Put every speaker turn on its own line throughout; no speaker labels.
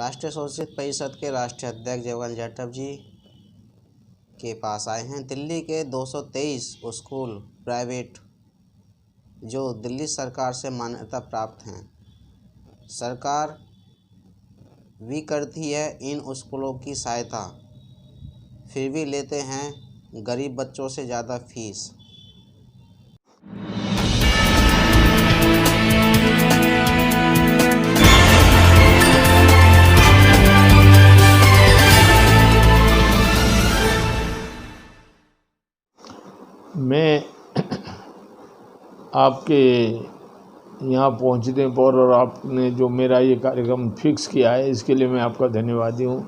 राष्ट्रीय शोषित परिषद के राष्ट्रीय अध्यक्ष जवाहरलाल जाटव जी के पास आए हैं। दिल्ली के 223 स्कूल प्राइवेट जो दिल्ली सरकार से मान्यता प्राप्त हैं, सरकार भी करती है इन स्कूलों की सहायता, फिर भी लेते हैं गरीब बच्चों से ज़्यादा फीस।
मैं आपके यहाँ पहुँचने पर और आपने जो मेरा ये कार्यक्रम फिक्स किया है, इसके लिए मैं आपका धन्यवादी हूँ।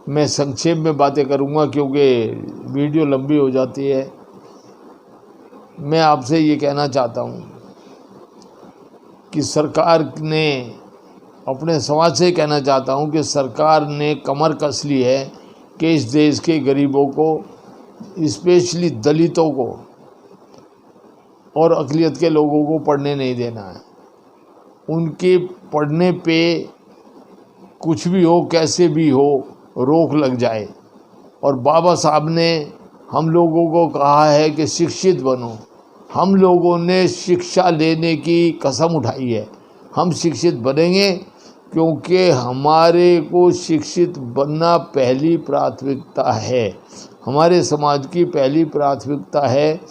मैं संक्षेप में बातें करूँगा क्योंकि वीडियो लंबी हो जाती है। मैं आपसे ये कहना चाहता हूँ कि सरकार ने, अपने समाज से कहना चाहता हूँ कि सरकार ने कमर कस ली है कि इस देश के गरीबों को, स्पेशली दलितों को और अक़लियत के लोगों को पढ़ने नहीं देना है। उनके पढ़ने पे कुछ भी हो, कैसे भी हो, रोक लग जाए। और बाबा साहब ने हम लोगों को कहा है कि शिक्षित बनो। हम लोगों ने शिक्षा लेने की कसम उठाई है। हम शिक्षित बनेंगे क्योंकि हमारे को शिक्षित बनना पहली प्राथमिकता है, हमारे समाज की पहली प्राथमिकता है।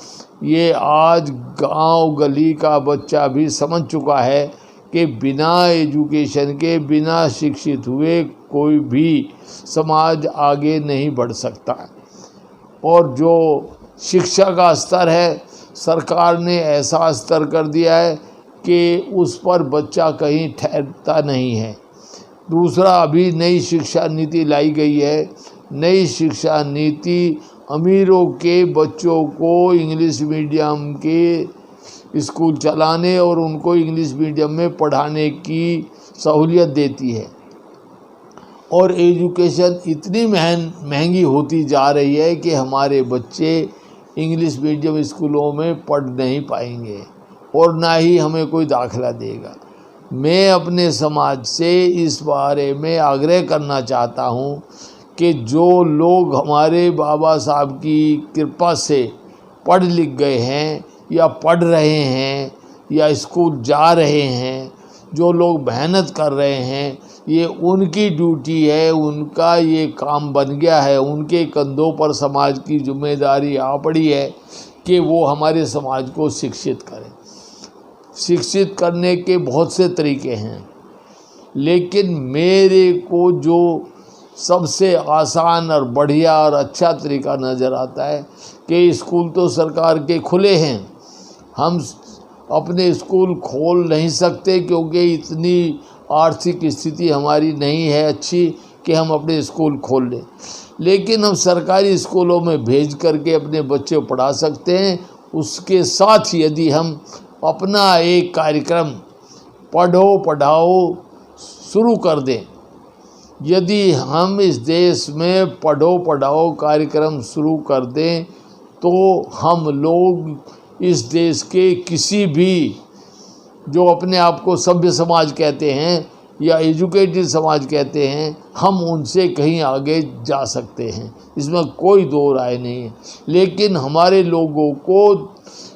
ये आज गांव गली का बच्चा भी समझ चुका है कि बिना एजुकेशन के, बिना शिक्षित हुए कोई भी समाज आगे नहीं बढ़ सकता। और जो शिक्षा का स्तर है, सरकार ने ऐसा स्तर कर दिया है कि उस पर बच्चा कहीं ठहरता नहीं है। दूसरा, अभी नई शिक्षा नीति लाई गई है। नई शिक्षा नीति अमीरों के बच्चों को इंग्लिश मीडियम के स्कूल चलाने और उनको इंग्लिश मीडियम में पढ़ाने की सहूलियत देती है। और एजुकेशन इतनी महंगी होती जा रही है कि हमारे बच्चे इंग्लिश मीडियम स्कूलों में पढ़ नहीं पाएंगे और ना ही हमें कोई दाखिला देगा। मैं अपने समाज से इस बारे में आग्रह करना चाहता हूँ कि जो लोग हमारे बाबा साहब की कृपा से पढ़ लिख गए हैं या पढ़ रहे हैं या स्कूल जा रहे हैं, जो लोग मेहनत कर रहे हैं, ये उनकी ड्यूटी है, उनका ये काम बन गया है। उनके कंधों पर समाज की जिम्मेदारी आ पड़ी है कि वो हमारे समाज को शिक्षित करें। शिक्षित करने के बहुत से तरीके हैं, लेकिन मेरे को जो सबसे आसान और बढ़िया और अच्छा तरीका नज़र आता है कि स्कूल तो सरकार के खुले हैं, हम अपने स्कूल खोल नहीं सकते क्योंकि इतनी आर्थिक स्थिति हमारी नहीं है अच्छी कि हम अपने स्कूल खोल लें। लेकिन हम सरकारी स्कूलों में भेज करके अपने बच्चे पढ़ा सकते हैं। उसके साथ यदि हम अपना एक कार्यक्रम पढ़ो पढ़ाओ शुरू कर दें, यदि हम इस देश में पढ़ो पढ़ाओ कार्यक्रम शुरू कर दें, तो हम लोग इस देश के किसी भी जो अपने आप को सभ्य समाज कहते हैं या एजुकेटेड समाज कहते हैं, हम उनसे कहीं आगे जा सकते हैं। इसमें कोई दो राय नहीं है। लेकिन हमारे लोगों को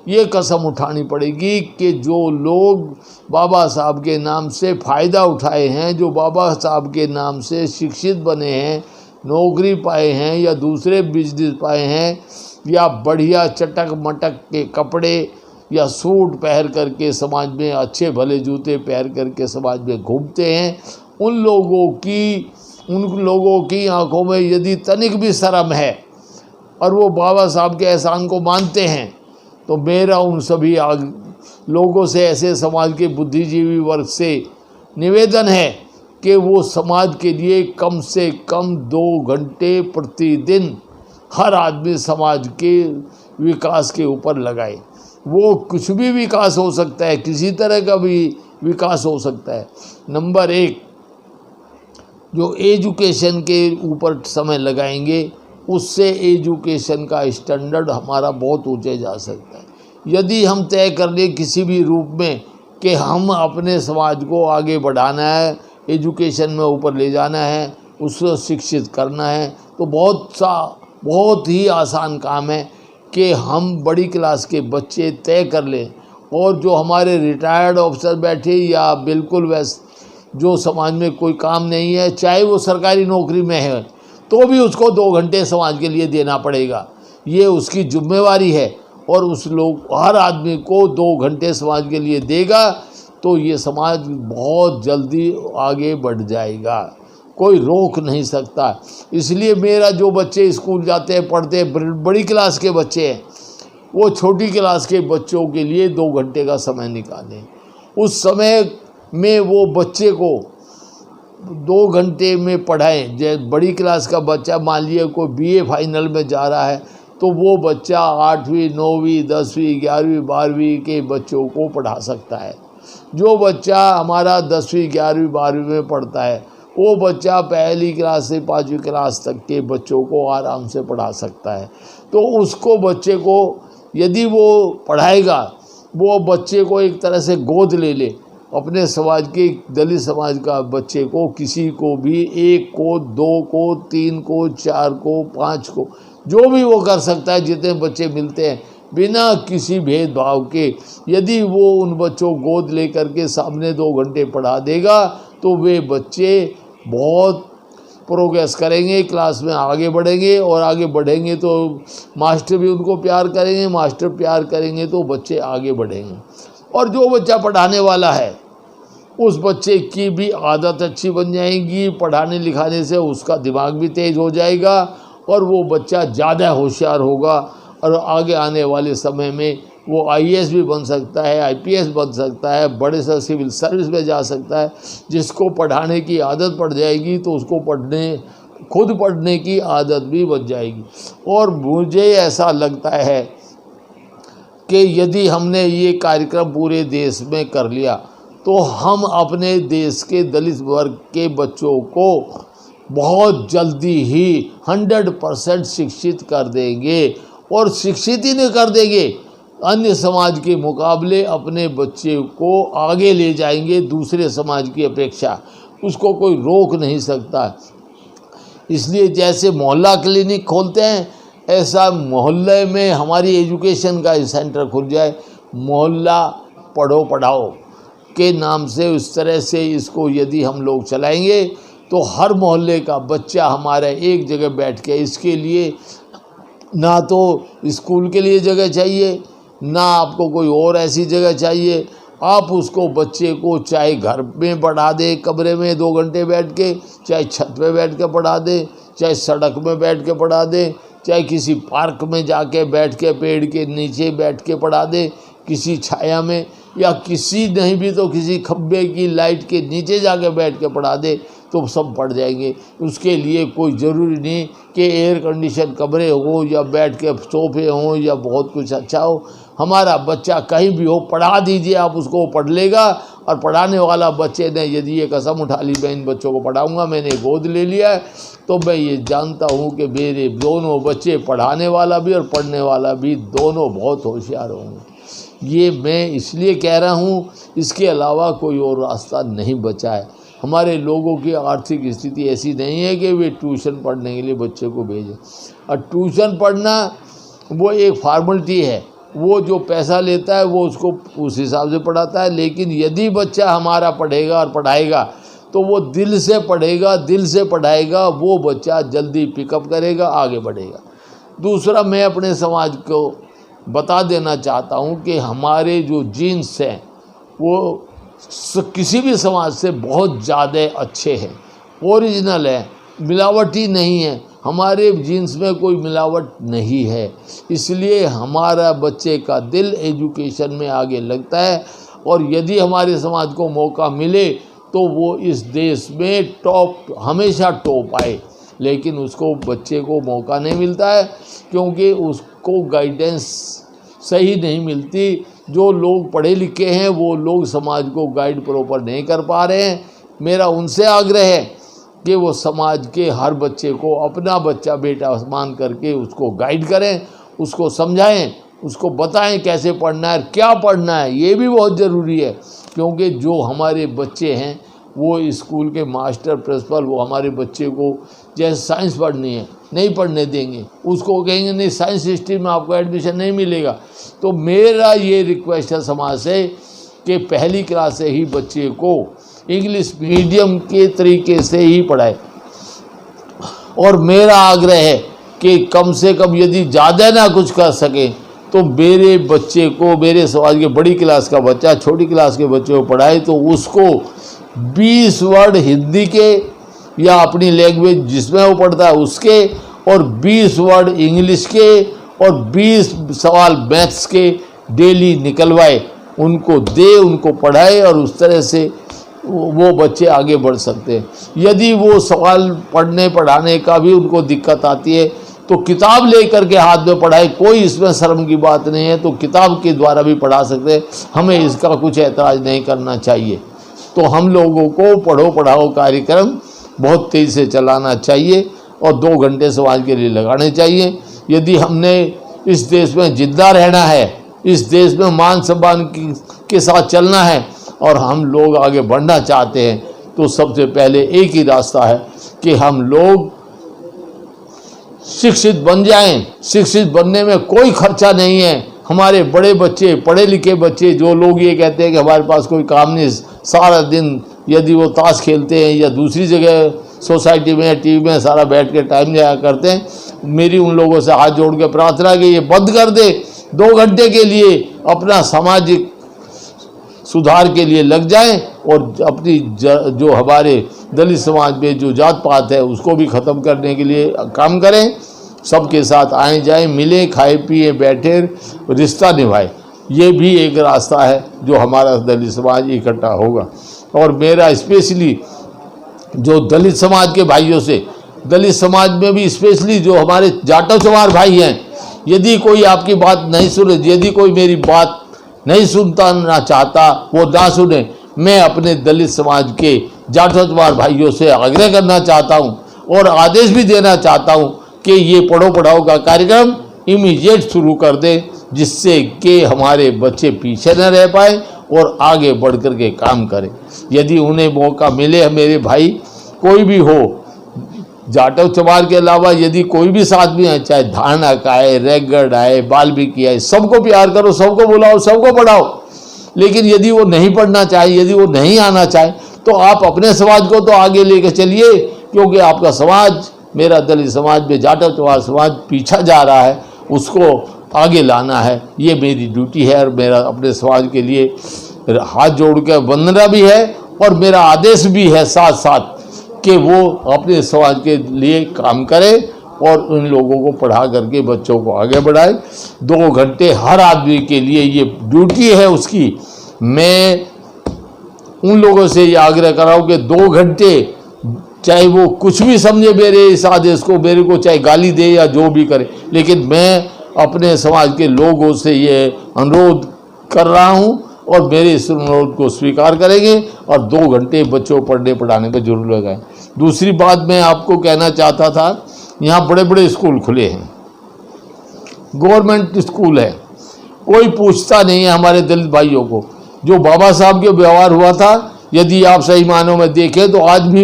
ये कसम उठानी पड़ेगी कि जो लोग बाबा साहब के नाम से फ़ायदा उठाए हैं, जो बाबा साहब के नाम से शिक्षित बने हैं, नौकरी पाए हैं या दूसरे बिजनेस पाए हैं या बढ़िया चटक मटक के कपड़े या सूट पहन करके समाज में, अच्छे भले जूते पहन करके समाज में घूमते हैं, उन लोगों की आंखों में यदि तनिक भी शर्म है और वो बाबा साहब के एहसान को मानते हैं, तो मेरा उन सभी लोगों से, ऐसे समाज के बुद्धिजीवी वर्ग से निवेदन है कि वो समाज के लिए कम से कम 2 घंटे प्रतिदिन हर आदमी समाज के विकास के ऊपर लगाए। वो कुछ भी विकास हो सकता है, किसी तरह का भी विकास हो सकता है। नंबर 1, जो एजुकेशन के ऊपर समय लगाएंगे, उससे एजुकेशन का स्टैंडर्ड हमारा बहुत ऊंचे जा सकता है। यदि हम तय कर लें किसी भी रूप में कि हम अपने समाज को आगे बढ़ाना है, एजुकेशन में ऊपर ले जाना है, उसको शिक्षित करना है, तो बहुत ही आसान काम है कि हम बड़ी क्लास के बच्चे तय कर लें। और जो हमारे रिटायर्ड ऑफिसर बैठे या बिल्कुल वैसे जो समाज में कोई काम नहीं है, चाहे वो सरकारी नौकरी में है, तो भी उसको 2 घंटे समाज के लिए देना पड़ेगा। ये उसकी जिम्मेवारी है। और उस लोग हर आदमी को 2 घंटे समाज के लिए देगा तो ये समाज बहुत जल्दी आगे बढ़ जाएगा, कोई रोक नहीं सकता। इसलिए मेरा जो बच्चे स्कूल जाते हैं, पढ़ते हैं, बड़ी क्लास के बच्चे हैं, वो छोटी क्लास के बच्चों के लिए 2 घंटे का समय निकालें। उस समय में वो बच्चे को 2 घंटे में पढ़ाएं। जैसे बड़ी क्लास का बच्चा, मान लिया कोई BA फाइनल में जा रहा है, तो वो बच्चा 8वीं 9वीं 10वीं 11वीं 12वीं के बच्चों को पढ़ा सकता है। जो बच्चा हमारा 10वीं 11वीं 12वीं में पढ़ता है, वो बच्चा पहली क्लास से 5वीं क्लास तक के बच्चों को आराम से पढ़ा सकता है। तो उसको बच्चे को यदि वो पढ़ाएगा, वो बच्चे को एक तरह से गोद ले ले, अपने समाज के दलित समाज का बच्चे को, किसी को भी 1 को 2 को 3 को 4 को 5 को, जो भी वो कर सकता है, जितने बच्चे मिलते हैं बिना किसी भेदभाव के, यदि वो उन बच्चों को गोद लेकर के सामने 2 घंटे पढ़ा देगा तो वे बच्चे बहुत प्रोग्रेस करेंगे, क्लास में आगे बढ़ेंगे, और आगे बढ़ेंगे तो मास्टर भी उनको प्यार करेंगे, मास्टर प्यार करेंगे तो बच्चे आगे बढ़ेंगे। और जो बच्चा पढ़ाने वाला है, उस बच्चे की भी आदत अच्छी बन जाएगी, पढ़ाने लिखाने से उसका दिमाग भी तेज हो जाएगा और वो बच्चा ज़्यादा होशियार होगा, और आगे आने वाले समय में वो IAS भी बन सकता है, IPS बन सकता है, बड़े से सिविल सर्विस में जा सकता है। जिसको पढ़ाने की आदत पड़ जाएगी तो उसको खुद पढ़ने की आदत भी बन जाएगी। और मुझे ऐसा लगता है कि यदि हमने ये कार्यक्रम पूरे देश में कर लिया तो हम अपने देश के दलित वर्ग के बच्चों को बहुत जल्दी ही 100% शिक्षित कर देंगे। और शिक्षित ही नहीं कर देंगे, अन्य समाज के मुकाबले अपने बच्चे को आगे ले जाएंगे दूसरे समाज की अपेक्षा। उसको कोई रोक नहीं सकता। इसलिए जैसे मोहल्ला क्लिनिक खोलते हैं, ऐसा मोहल्ले में हमारी एजुकेशन का सेंटर खुल जाए। मोहल्ला पढ़ो पढ़ाओ के नाम से उस तरह से इसको यदि हम लोग चलाएंगे तो हर मोहल्ले का बच्चा हमारा एक जगह बैठ के, इसके लिए ना तो स्कूल के लिए जगह चाहिए, ना आपको कोई और ऐसी जगह चाहिए। आप उसको बच्चे को चाहे घर में पढ़ा दे, कमरे में 2 घंटे बैठ के, चाहे छत पे बैठ के पढ़ा दे, चाहे सड़क में बैठ के पढ़ा दे, चाहे किसी पार्क में जाके बैठ के पेड़ के नीचे बैठ के पढ़ा दे, किसी छाया में, या किसी नहीं भी तो किसी खंबे की लाइट के नीचे जाके बैठ के पढ़ा दे, तो सब पढ़ जाएंगे। उसके लिए कोई ज़रूरी नहीं कि एयर कंडीशन कमरे हो या बैठ के सोफे हों या बहुत कुछ अच्छा हो। हमारा बच्चा कहीं भी हो, पढ़ा दीजिए आप उसको, पढ़ लेगा। और पढ़ाने वाला बच्चे ने यदि ये कसम उठा ली, मैं इन बच्चों को पढ़ाऊँगा, मैंने गोद ले लिया है, तो मैं ये जानता हूँ कि मेरे दोनों बच्चे, पढ़ाने वाला भी और पढ़ने वाला भी, दोनों बहुत होशियार होंगे। ये मैं इसलिए कह रहा हूँ, इसके अलावा कोई और रास्ता नहीं बचा है। हमारे लोगों की आर्थिक स्थिति ऐसी नहीं है कि वे ट्यूशन पढ़ने के लिए बच्चे को भेजें। और ट्यूशन पढ़ना वो एक फॉर्मेलिटी है, वो जो पैसा लेता है वो उसको उस हिसाब से पढ़ाता है। लेकिन यदि बच्चा हमारा पढ़ेगा और पढ़ाएगा तो वो दिल से पढ़ेगा, दिल से पढ़ाएगा, वो बच्चा जल्दी पिकअप करेगा, आगे बढ़ेगा। दूसरा, मैं अपने समाज को बता देना चाहता हूँ कि हमारे जो जीन्स हैं वो किसी भी समाज से बहुत ज़्यादा अच्छे हैं, ओरिजिनल है, मिलावटी नहीं है। हमारे जीन्स में कोई मिलावट नहीं है। इसलिए हमारा बच्चे का दिल एजुकेशन में आगे लगता है। और यदि हमारे समाज को मौका मिले तो वो इस देश में हमेशा टॉप आए। लेकिन उसको, बच्चे को मौका नहीं मिलता है क्योंकि उसको गाइडेंस सही नहीं मिलती। जो लोग पढ़े लिखे हैं वो लोग समाज को गाइड प्रॉपर नहीं कर पा रहे हैं। मेरा उनसे आग्रह है कि वो समाज के हर बच्चे को अपना बच्चा बेटा मान करके उसको गाइड करें, उसको समझाएं, उसको बताएं कैसे पढ़ना है, क्या पढ़ना है। ये भी बहुत ज़रूरी है क्योंकि जो हमारे बच्चे हैं वो स्कूल के मास्टर प्रिंसिपल वो हमारे बच्चे को जैसे साइंस पढ़नी है नहीं पढ़ने देंगे, उसको कहेंगे नहीं साइंस स्ट्रीम में आपको एडमिशन नहीं मिलेगा। तो मेरा ये रिक्वेस्ट है समाज से कि पहली क्लास से ही बच्चे को इंग्लिश मीडियम के तरीके से ही पढ़ाए। और मेरा आग्रह है कि कम से कम यदि ज़्यादा ना कुछ कर सकें तो मेरे बच्चे को, मेरे समाज के बड़ी क्लास का बच्चा छोटी क्लास के बच्चे को पढ़ाए तो उसको 20 वर्ड हिंदी के या अपनी लैंग्वेज जिसमें वो पढ़ता है उसके, और 20 वर्ड इंग्लिश के और 20 सवाल मैथ्स के डेली निकलवाए, उनको दे, उनको पढ़ाए और उस तरह से वो बच्चे आगे बढ़ सकते हैं। यदि वो सवाल पढ़ने पढ़ाने का भी उनको दिक्कत आती है तो किताब लेकर के हाथ में पढ़ाए, कोई इसमें शर्म की बात नहीं है, तो किताब के द्वारा भी पढ़ा सकते हैं, हमें इसका कुछ ऐतराज़ नहीं करना चाहिए। तो हम लोगों को पढ़ो पढ़ाओ कार्यक्रम बहुत तेज़ी से चलाना चाहिए और 2 घंटे समाज के लिए लगाने चाहिए। यदि हमने इस देश में जिंदा रहना है, इस देश में मान सम्मान के साथ चलना है और हम लोग आगे बढ़ना चाहते हैं तो सबसे पहले एक ही रास्ता है कि हम लोग शिक्षित बन जाएं। शिक्षित बनने में कोई खर्चा नहीं है। हमारे बड़े बच्चे, पढ़े लिखे बच्चे, जो लोग ये कहते हैं कि हमारे पास कोई काम नहीं, सारा दिन यदि वो ताश खेलते हैं या दूसरी जगह सोसाइटी में या टीवी में सारा बैठ के टाइम जाया करते हैं, मेरी उन लोगों से हाथ जोड़ के प्रार्थना कि ये बंद कर दे, 2 घंटे के लिए अपना सामाजिक सुधार के लिए लग जाएं और अपनी जो हमारे दलित समाज में जो जात पात है उसको भी ख़त्म करने के लिए काम करें। सबके साथ आए जाएं, मिलें, खाए पिए, बैठे, रिश्ता निभाए। ये भी एक रास्ता है जो हमारा दलित समाज इकट्ठा होगा। और मेरा स्पेशली जो दलित समाज के भाइयों से, दलित समाज में भी स्पेशली जो हमारे जाटव चमार भाई हैं, यदि कोई आपकी बात नहीं सुने, यदि कोई मेरी बात नहीं सुनता ना चाहता वो ना सुने, मैं अपने दलित समाज के जाटव चमार भाइयों से आग्रह करना चाहता हूं और आदेश भी देना चाहता हूं कि ये पढ़ो पढ़ाओ का कार्यक्रम इमीडिएट शुरू कर दें, जिससे कि हमारे बच्चे पीछे न रह पाए और आगे बढ़ कर के काम करें। यदि उन्हें मौका मिले, मेरे भाई कोई भी हो, जाटव चमार के अलावा यदि कोई भी साथ में है, चाहे धारणा का है, रैगड़ आए, बाल्मीकि आए, सबको प्यार करो, सबको बुलाओ, सबको पढ़ाओ। लेकिन यदि वो नहीं पढ़ना चाहे, यदि वो नहीं आना चाहे, तो आप अपने समाज को तो आगे लेके चलिए, क्योंकि आपका समाज, मेरा दलित समाज में जाटव चमार समाज पीछा जा रहा है, उसको आगे लाना है। ये मेरी ड्यूटी है और मेरा अपने समाज के लिए हाथ जोड़ कर वंदना भी है और मेरा आदेश भी है साथ साथ कि वो अपने समाज के लिए काम करे और उन लोगों को पढ़ा करके बच्चों को आगे बढ़ाए। 2 घंटे हर आदमी के लिए ये ड्यूटी है उसकी। मैं उन लोगों से ये आग्रह कर रहा हूँ कि 2 घंटे, चाहे वो कुछ भी समझे मेरे इस आदेश को, मेरे को चाहे गाली दे या जो भी करे, लेकिन मैं अपने समाज के लोगों से ये अनुरोध कर रहा हूँ और मेरे इस अनुरोध को स्वीकार करेंगे और 2 घंटे बच्चों को पढ़ने पढ़ाने पर जरूर लगाएं। दूसरी बात मैं आपको कहना चाहता था, यहाँ बड़े बड़े स्कूल खुले हैं, गवर्नमेंट स्कूल है, कोई पूछता नहीं है हमारे दलित भाइयों को। जो बाबा साहब के व्यवहार हुआ था, यदि आप सही मानों में देखें तो आज भी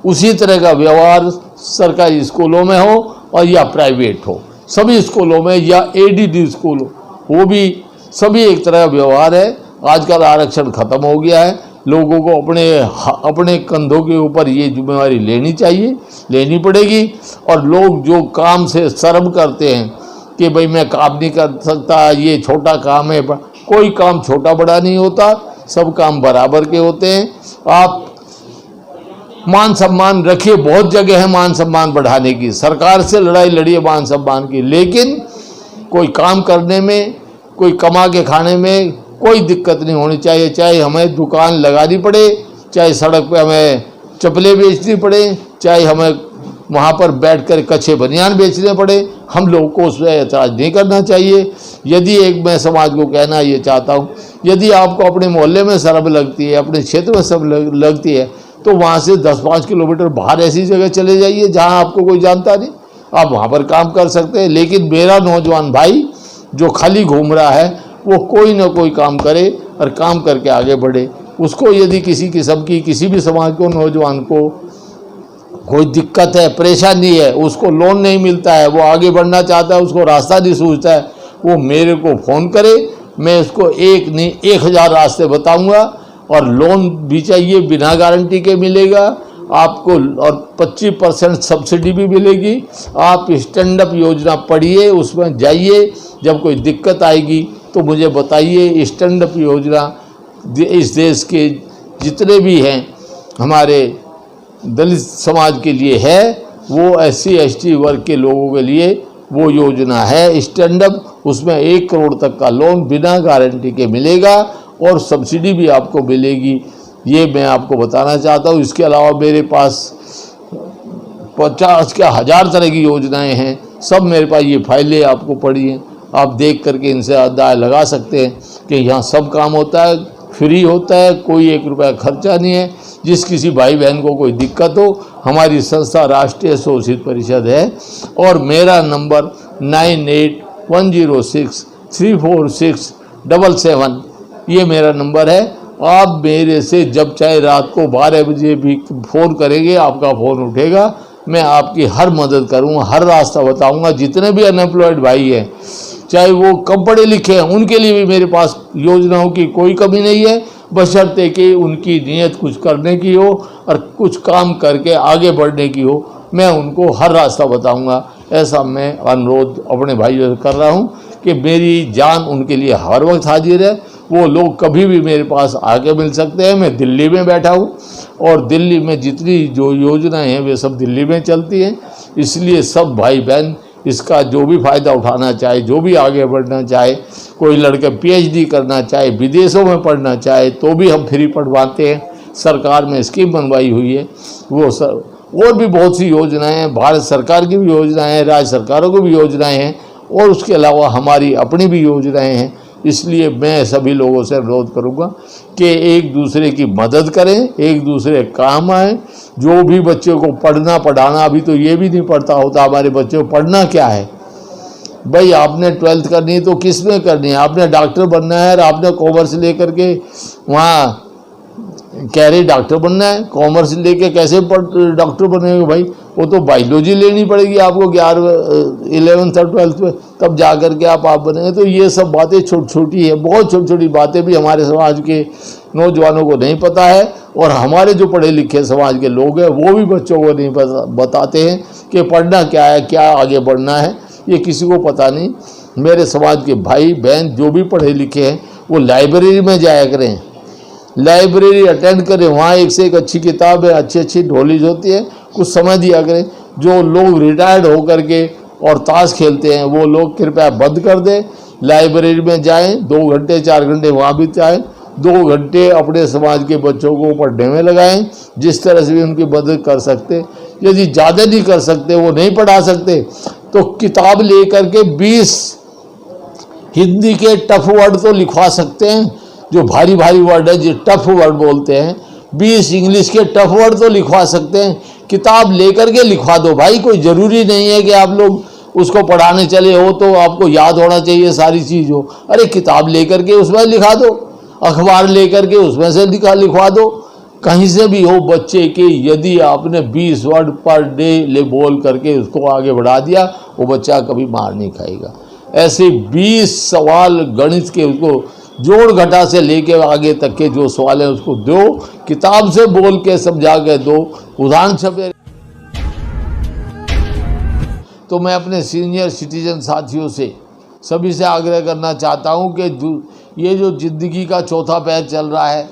उसी तरह का व्यवहार सरकारी स्कूलों में हो और या प्राइवेट हो, सभी स्कूलों में, या एडीडी स्कूल हो, वो भी सभी एक तरह का व्यवहार है। आजकल आरक्षण खत्म हो गया है। लोगों को अपने कंधों के ऊपर ये जिम्मेवारी लेनी चाहिए, लेनी पड़ेगी। और लोग जो काम से शर्म करते हैं कि भाई मैं काम नहीं कर सकता, ये छोटा काम है, कोई काम छोटा बड़ा नहीं होता, सब काम बराबर के होते हैं। आप मान सम्मान रखिए, बहुत जगह है मान सम्मान बढ़ाने की, सरकार से लड़ाई लड़िए मान सम्मान की, लेकिन कोई काम करने में, कोई कमा के खाने में कोई दिक्कत नहीं होनी चाहिए। चाहे हमें दुकान लगानी पड़े, चाहे सड़क पे हमें चप्पलें बेचनी पड़े, चाहे हमें वहाँ पर बैठकर कच्चे बनियान बेचने पड़े, हम लोगों को उसमें ऐतराज़ नहीं करना चाहिए। यदि एक मैं समाज को कहना ये चाहता हूँ, यदि आपको अपने मोहल्ले में शर्म लगती है, अपने क्षेत्र में शर्म लगती है, तो वहाँ से 10-5 किलोमीटर बाहर ऐसी जगह चले जाइए जहाँ आपको कोई जानता नहीं, आप वहाँ पर काम कर सकते हैं। लेकिन मेरा नौजवान भाई जो खाली घूम रहा है, वो कोई ना कोई काम करे और काम करके आगे बढ़े, उसको यदि किसी किस्म की किसी भी समाज को नौजवान को कोई दिक्कत है, परेशानी है, उसको लोन नहीं मिलता है, वो आगे बढ़ना चाहता है, उसको रास्ता नहीं सूझता है, वो मेरे को फ़ोन करे, मैं उसको एक नहीं 1000 रास्ते बताऊंगा। और लोन भी चाहिए बिना गारंटी के मिलेगा आपको, और 25% सब्सिडी भी मिलेगी। आप स्टैंड अप योजना पढ़िए, उसमें जाइए, जब कोई दिक्कत आएगी तो मुझे बताइए। स्टैंड अप योजना इस देश के जितने भी हैं हमारे दलित समाज के लिए है, वो SC ST वर्ग के लोगों के लिए वो योजना है स्टैंड अप। उसमें 1 करोड़ तक का लोन बिना गारंटी के मिलेगा और सब्सिडी भी आपको मिलेगी। ये मैं आपको बताना चाहता हूँ। इसके अलावा मेरे पास 50 के 1000 तरह की योजनाएं हैं, सब मेरे पास ये फाइलें आपको पड़ी हैं, आप देख करके इनसे अंदाज़ा लगा सकते हैं कि यहाँ सब काम होता है, फ्री होता है, कोई 1 रुपया खर्चा नहीं है। जिस किसी भाई बहन को कोई दिक्कत हो, हमारी संस्था राष्ट्रीय शोषित परिषद है और मेरा नंबर 9810634677, ये मेरा नंबर है। आप मेरे से जब चाहे रात को 12 बजे भी फ़ोन करेंगे, आपका फ़ोन उठेगा, मैं आपकी हर मदद करूँगा, हर रास्ता बताऊँगा। जितने भी अनएम्प्लॉयड भाई हैं, चाहे वो कम पढ़े लिखे हैं, उनके लिए भी मेरे पास योजनाओं की कोई कमी नहीं है, बशर्ते कि उनकी नीयत कुछ करने की हो और कुछ काम करके आगे बढ़ने की हो। मैं उनको हर रास्ता बताऊंगा। ऐसा मैं अनुरोध अपने भाइयों से कर रहा हूं कि मेरी जान उनके लिए हर वक्त हाजिर है। वो लोग कभी भी मेरे पास आके मिल सकते हैं। मैं दिल्ली में बैठा हूं और दिल्ली में जितनी जो योजनाएं हैं वे सब दिल्ली में चलती हैं। इसलिए सब भाई बहन इसका जो भी फ़ायदा उठाना चाहे, जो भी आगे बढ़ना चाहे, कोई लड़के PhD करना चाहे, विदेशों में पढ़ना चाहे, तो भी हम फ्री पढ़वाते हैं। सरकार में स्कीम बनवाई हुई है वो सर, और भी बहुत सी योजनाएं हैं, भारत सरकार की भी योजनाएं हैं, राज्य सरकारों की भी योजनाएं हैं और उसके अलावा हमारी अपनी भी योजनाएं हैं। इसलिए मैं सभी लोगों से अनुरोध करूंगा कि एक दूसरे की मदद करें, एक दूसरे काम आएँ। जो भी बच्चों को पढ़ना पढ़ाना, अभी तो ये भी नहीं पढ़ता होता हमारे बच्चों को पढ़ना क्या है। भाई आपने 12th करनी है तो किस में करनी है? आपने डॉक्टर बनना है और आपने कॉमर्स लेकर के वहाँ कह रहे डॉक्टर बनना है, कॉमर्स लेके कैसे डॉक्टर बनेंगे भाई? वो तो बायोलॉजी लेनी पड़ेगी आपको 11th और 12th में, तब जा कर के आप बनेंगे। तो ये सब बातें छोटी छोटी है, बहुत छोटी छोटी बातें भी हमारे समाज के नौजवानों को नहीं पता है और हमारे जो पढ़े लिखे समाज के लोग हैं वो भी बच्चों को नहीं बताते हैं कि पढ़ना क्या है, क्या आगे बढ़ना है, ये किसी को पता नहीं। मेरे समाज के भाई बहन जो भी पढ़े लिखे हैं वो लाइब्रेरी में जाया करें, लाइब्रेरी अटेंड करें, वहाँ एक से एक अच्छी किताब है, अच्छी अच्छी नॉलेज होती है, कुछ समझ दिया करें। जो लोग रिटायर्ड होकर के और ताश खेलते हैं वो लोग कृपया बंद कर दें, लाइब्रेरी में जाएं, 2 घंटे 4 घंटे वहाँ बिताएं, 2 घंटे अपने समाज के बच्चों को पढ़ने में लगाएं, जिस तरह से भी उनकी मदद कर सकते। यदि ज़्यादा नहीं कर सकते, वो नहीं पढ़ा सकते, तो किताब लेकर के 20 हिंदी के टफ वर्ड तो लिखवा सकते हैं, जो भारी भारी वर्ड है जो टफ वर्ड बोलते हैं, 20 इंग्लिश के टफ वर्ड तो लिखवा सकते हैं। किताब लेकर के लिखवा दो भाई, कोई ज़रूरी नहीं है कि आप लोग उसको पढ़ाने चले हो तो आपको याद होना चाहिए सारी चीज़ हो। अरे किताब लेकर के उसमें लिखा दो, अखबार लेकर के उसमें से लिखवा दो, कहीं से भी हो बच्चे के। यदि आपने 20 वर्ड पर डे ले बोल करके उसको आगे बढ़ा दिया, वो बच्चा कभी मार नहीं खाएगा। ऐसे 20 सवाल गणित के उसको जोड़ घटा से लेके आगे तक के जो सवाल है उसको दो, किताब से बोल के समझा के दो, उदाहरण छपे। तो मैं अपने सीनियर सिटीजन साथियों से सभी से आग्रह करना चाहता हूं कि ये जो ज़िंदगी का चौथा पैर चल रहा है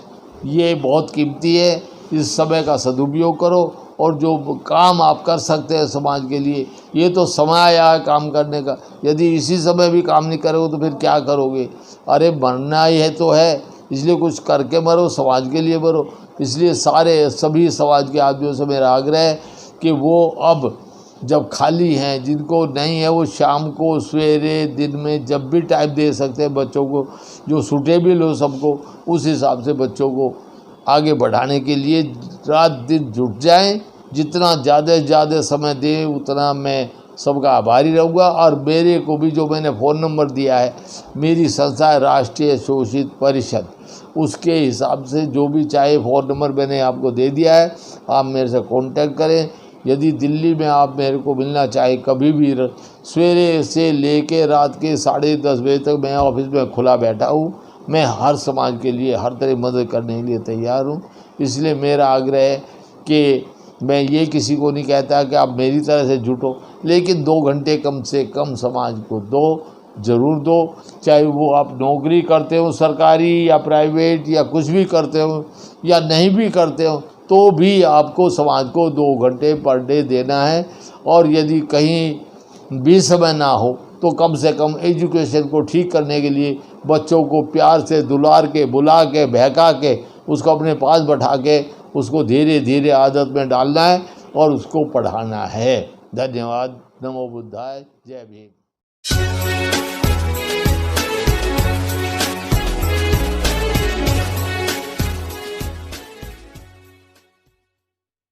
ये बहुत कीमती है, इस समय का सदुपयोग करो और जो काम आप कर सकते हैं समाज के लिए, ये तो समय आया है काम करने का। यदि इसी समय भी काम नहीं करोगे तो फिर क्या करोगे? अरे मरना ही है तो है, इसलिए कुछ करके मरो, समाज के लिए मरो। इसलिए सभी समाज के आदमियों से मेरा आग्रह है कि वो अब जब खाली हैं, जिनको नहीं है, वो शाम को, सवेरे, दिन में जब भी टाइम दे सकते हैं बच्चों को, जो सूटेबल हो सबको, उस हिसाब से बच्चों को आगे बढ़ाने के लिए रात दिन जुट जाएं। जितना ज़्यादा से ज़्यादा समय दें उतना मैं सबका आभारी रहूँगा। और मेरे को भी जो मैंने फ़ोन नंबर दिया है, मेरी संस्था है राष्ट्रीय शोषित परिषद, उसके हिसाब से जो भी चाहे फ़ोन नंबर मैंने आपको दे दिया है, आप मेरे से कांटेक्ट करें। यदि दिल्ली में आप मेरे को मिलना चाहे कभी भी, सवेरे से लेके रात के 10:30 बजे तक मैं ऑफिस में खुला बैठा हूँ। मैं हर समाज के लिए हर तरह मदद करने के लिए तैयार हूँ। इसलिए मेरा आग्रह है कि मैं ये किसी को नहीं कहता कि आप मेरी तरह से जुटो, लेकिन 2 घंटे कम से कम समाज को दो, ज़रूर दो। चाहे वो आप नौकरी करते हो सरकारी या प्राइवेट या कुछ भी करते हो या नहीं भी करते हो, तो भी आपको समाज को 2 घंटे पर डे देना है। और यदि कहीं भी समय ना हो तो कम से कम एजुकेशन को ठीक करने के लिए बच्चों को प्यार से दुलार के, बुला के, बहका के, उसको अपने पास बैठा के उसको धीरे धीरे आदत में डालना है और उसको पढ़ाना है। धन्यवाद। नमो बुद्धाय। जय भीम।